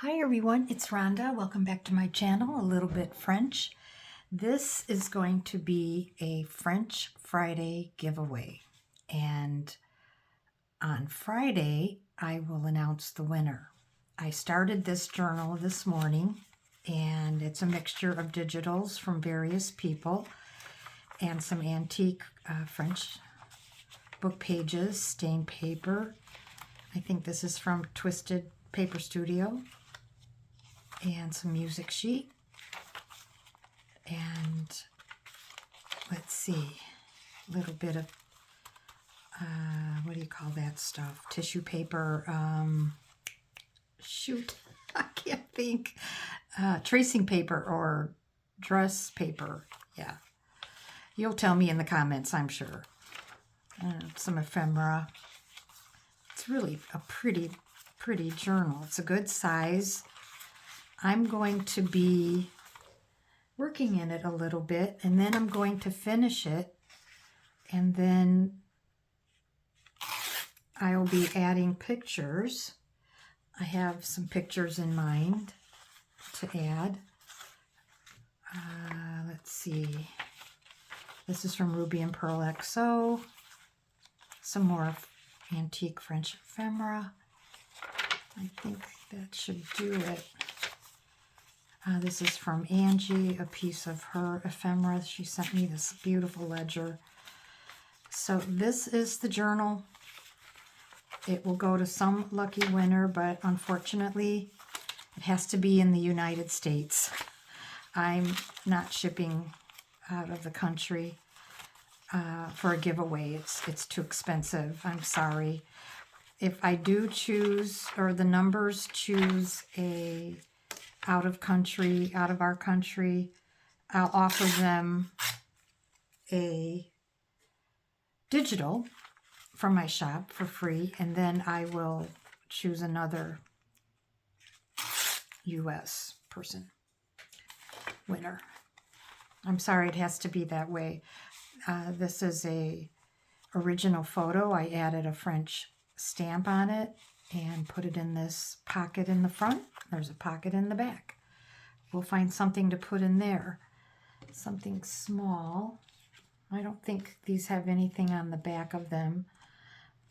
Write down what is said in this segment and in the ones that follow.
Hi everyone, it's Rhonda. Welcome back to my channel, A Little Bit French. This is going to be a French Friday giveaway. And on Friday, I will announce the winner. I started this journal this morning, and it's a mixture of digitals from various people and some antique French book pages, stained paper. I think this is from Twisted Paper Studio. And some music sheet, and let's see, a little bit of what do you call that stuff, tissue paper, shoot, I can't think, tracing paper or dress paper. Yeah, you'll tell me in the comments, I'm sure. Some ephemera. It's really a pretty journal. It's a good size. I'm going to be working in it a little bit, and then I'm going to finish it, and then I'll be adding pictures. I have some pictures in mind to add. Let's see. This is from Ruby&Pearxo. Some more antique French ephemera. I think that should do it. This is from Angie, a piece of her ephemera. She sent me this beautiful ledger. So this is the journal. It will go to some lucky winner, but unfortunately, it has to be in the United States. I'm not shipping out of the country for a giveaway. It's too expensive. I'm sorry. If I do choose, or the numbers choose a out of our country, I'll offer them a digital from my shop for free, and then I will choose another US person winner. I'm sorry, it has to be that way. This is a original photo. I added a French stamp on it and put it in this pocket in the front. There's a pocket in the back. We'll find something to put in there. Something small. I don't think these have anything on the back of them,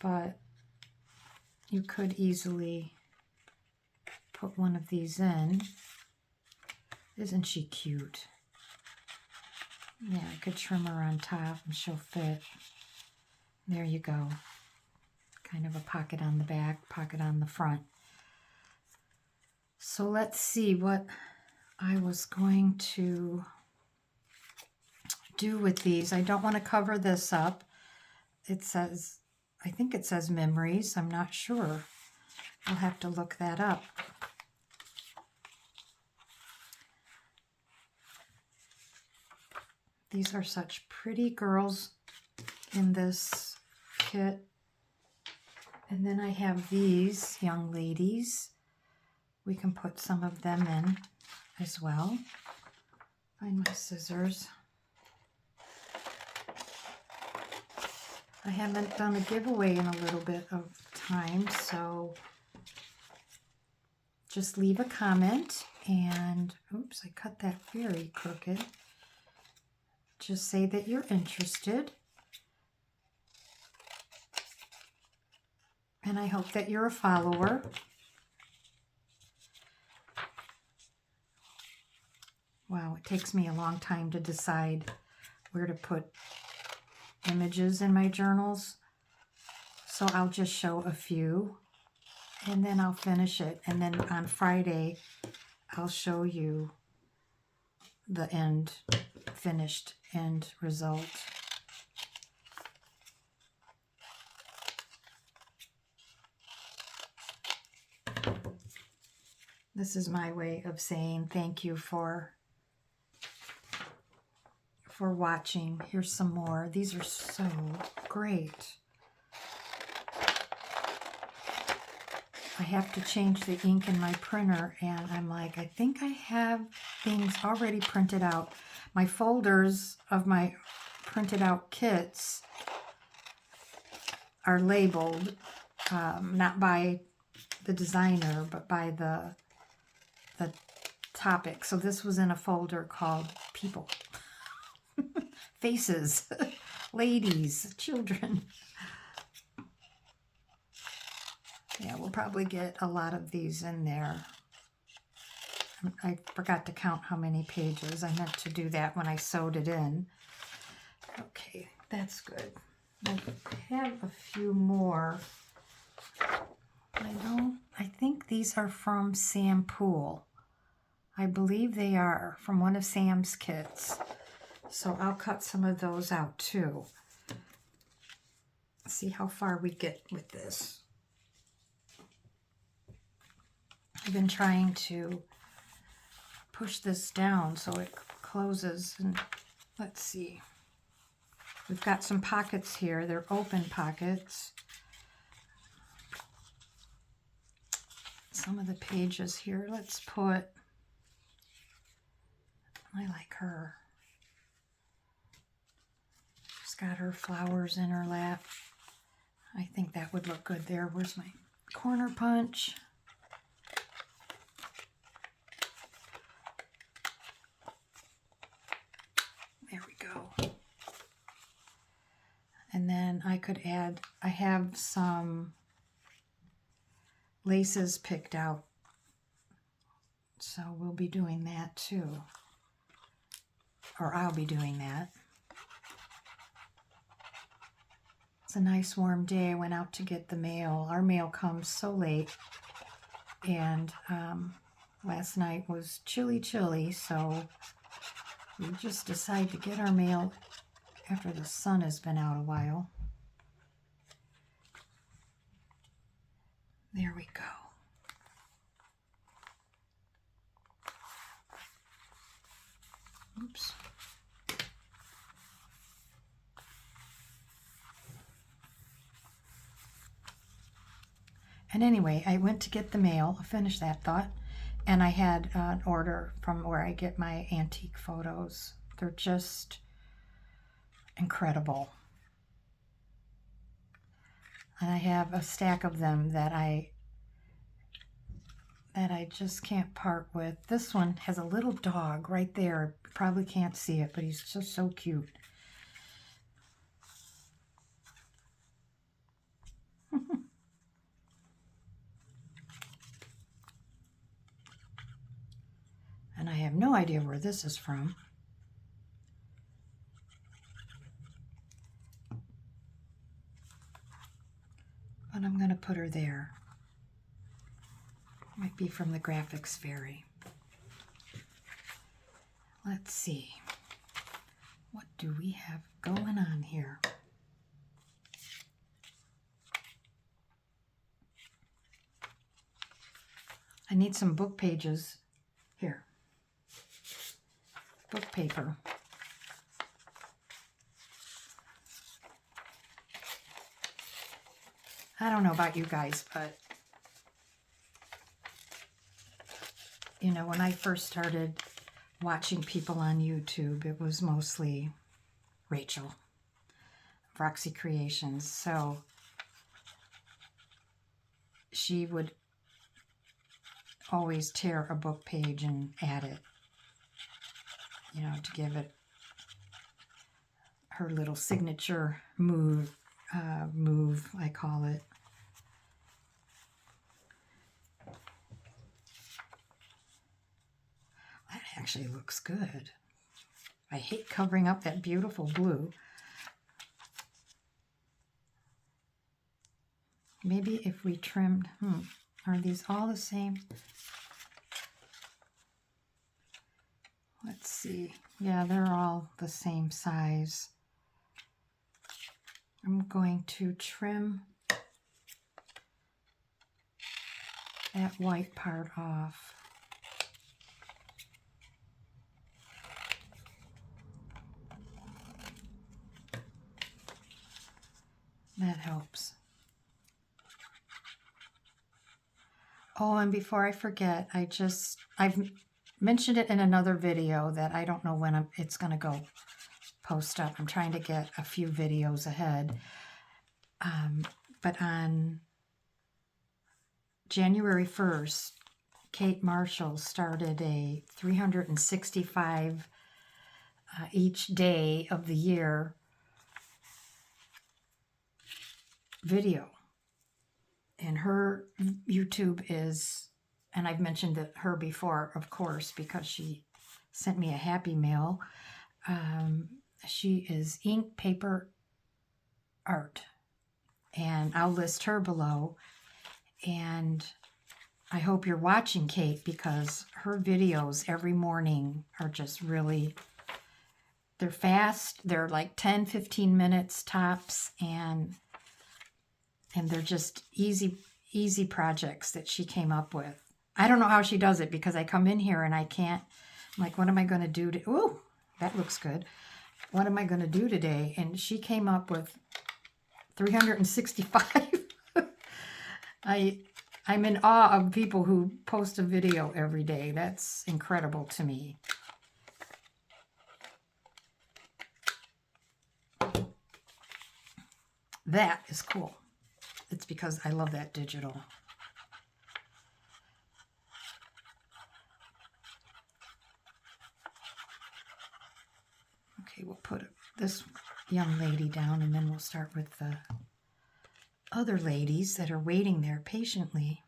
but you could easily put one of these in. Isn't she cute? Yeah, I could trim her on top and she'll fit. There you go. Kind of a pocket on the back, pocket on the front. So let's see what I was going to do with these. I don't want to cover this up. It says, I think it says memories. I'm not sure. I'll have to look that up. These are such pretty girls in this kit. And then I have these young ladies. We can put some of them in as well. Find my scissors. I haven't done a giveaway in a little bit of time, so just leave a comment and, oops, I cut that very crooked. Just say that you're interested. And I hope that you're a follower. Wow, it takes me a long time to decide where to put images in my journals. So I'll just show a few, and then I'll finish it. And then on Friday, I'll show you the finished end result. This is my way of saying thank you for watching. Here's some more. These are so great. I have to change the ink in my printer, and I'm like, I think I have things already printed out. My folders of my printed out kits are labeled, not by the designer, but by the the topic. So this was in a folder called People. Faces, ladies, children. Yeah, we'll probably get a lot of these in there. I forgot to count how many pages. I meant to do that when I sewed it in. Okay, that's good. I have a few more. I think these are from Sam Poole. I believe they are from one of Sam's kits. So I'll cut some of those out too. See how far we get with this. I've been trying to push this down so it closes, and let's see. We've got some pockets here. They're open pockets. Some of the pages here, let's put, I like her. She's got her flowers in her lap. I think that would look good there. Where's my corner punch? There we go. And then I could add, I have some laces picked out. So we'll be doing that too. Or I'll be doing that. It's a nice warm day. I went out to get the mail. Our mail comes so late. And last night was chilly, so we just decided to get our mail after the sun has been out a while. There we go. Oops. And anyway, I went to get the mail, I finished that thought, and I had an order from where I get my antique photos. They're just incredible. And I have a stack of them that I just can't part with. This one has a little dog right there. You probably can't see it, but he's just so cute. And I have no idea where this is from. But I'm going to put her there. Might be from the Graphics Fairy. Let's see. What do we have going on here? I need some book pages. Here. Book paper. I don't know about you guys, but you know, when I first started watching people on YouTube, it was mostly Rachel, Roxy Creations. So she would always tear a book page and add it, you know, to give it her little signature move, I call it. That actually looks good. I hate covering up that beautiful blue. Maybe if we trimmed, are these all the same? Let's see. Yeah, they're all the same size. I'm going to trim that white part off. That helps. Oh, and before I forget, I've mentioned it in another video that I don't know when it's going to go post up. I'm trying to get a few videos ahead. But on January 1st, Kate Marshall started a 365 each day of the year video. And her YouTube is, and I've mentioned her before, of course, because she sent me a happy mail. She is ink, paper, art. And I'll list her below. And I hope you're watching Kate, because her videos every morning are just really, they're fast. They're like 10, 15 minutes tops. And they're just easy projects that she came up with. I don't know how she does it, because I come in here and I can't, I'm like, what am I going to do? Ooh, that looks good. What am I going to do today? And she came up with 365. I'm in awe of people who post a video every day. That's incredible to me. That is cool. It's because I love that digital. Okay, we'll put this young lady down, and then we'll start with the other ladies that are waiting there patiently.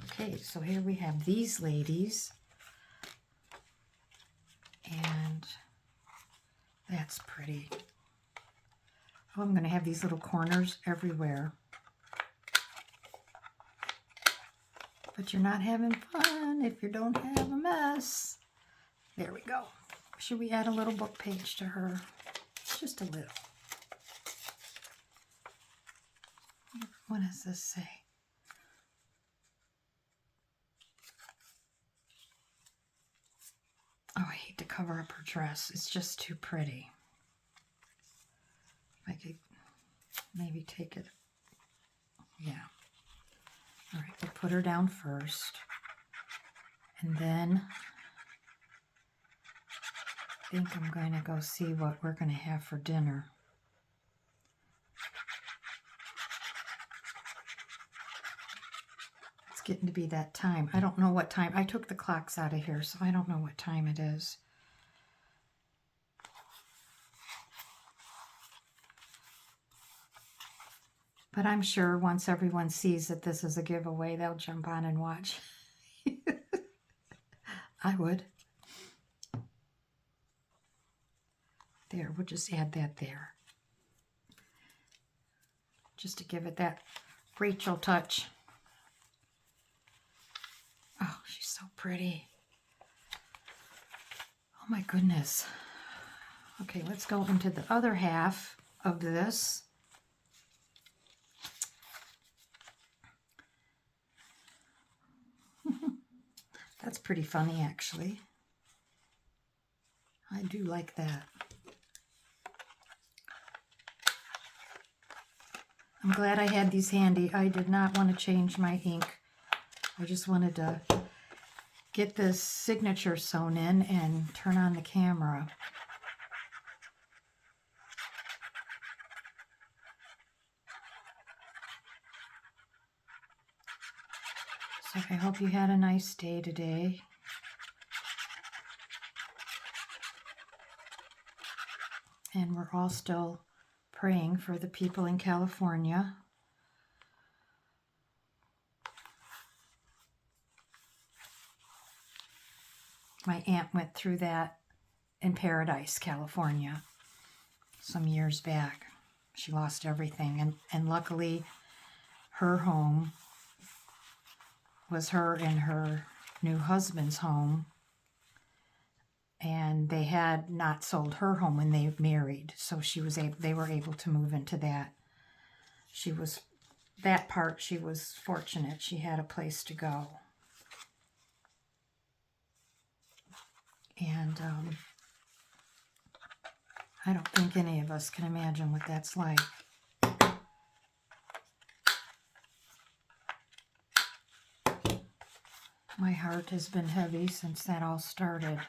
Okay, so here we have these ladies, and that's pretty. Oh, I'm going to have these little corners everywhere. But you're not having fun if you don't have a mess. There we go. Should we add a little book page to her? Just a little. What does this say? Oh, I hate to cover up her dress. It's just too pretty. I could maybe take it. Yeah. All right, we'll put her down first. And then I think I'm going to go see what we're going to have for dinner. It's getting to be that time. I don't know what time. I took the clocks out of here, so I don't know what time it is. But I'm sure once everyone sees that this is a giveaway, they'll jump on and watch. I would. There, we'll just add that there. Just to give it that Rachel touch. Oh, she's so pretty. Oh my goodness. Okay, let's go into the other half of this. That's pretty funny, actually. I do like that. I'm glad I had these handy. I did not want to change my ink. I just wanted to get this signature sewn in and turn on the camera. So I hope you had a nice day today. And we're all still praying for the people in California. My aunt went through that in Paradise, California, some years back. She lost everything, and luckily her home was her and her new husband's home, and they had not sold her home when they married, so they were able to move into that. She was fortunate. She had a place to go. And I don't think any of us can imagine what that's like. My heart has been heavy since that all started.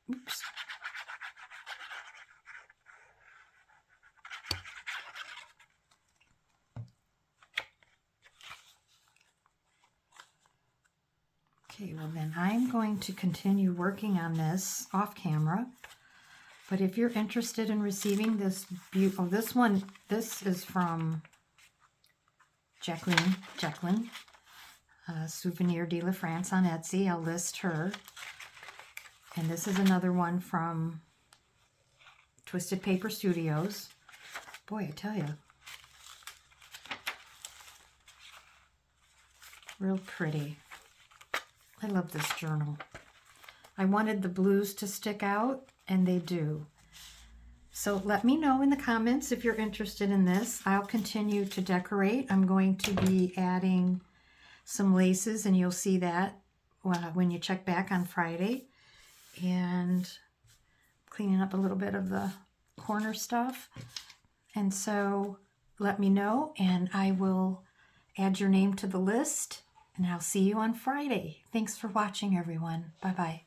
Oops. Okay, well then I'm going to continue working on this off camera. But if you're interested in receiving this beautiful, this is from Jacqueline, Souvenir de la France on Etsy. I'll list her. And this is another one from Twisted Paper Studios. Boy, I tell you. Real pretty. I love this journal. I wanted the blues to stick out, and they do. So let me know in the comments if you're interested in this. I'll continue to decorate. I'm going to be adding some laces, and you'll see that when you check back on Friday. And cleaning up a little bit of the corner stuff. And so let me know, and I will add your name to the list. And I'll see you on Friday. Thanks for watching, everyone. Bye-bye.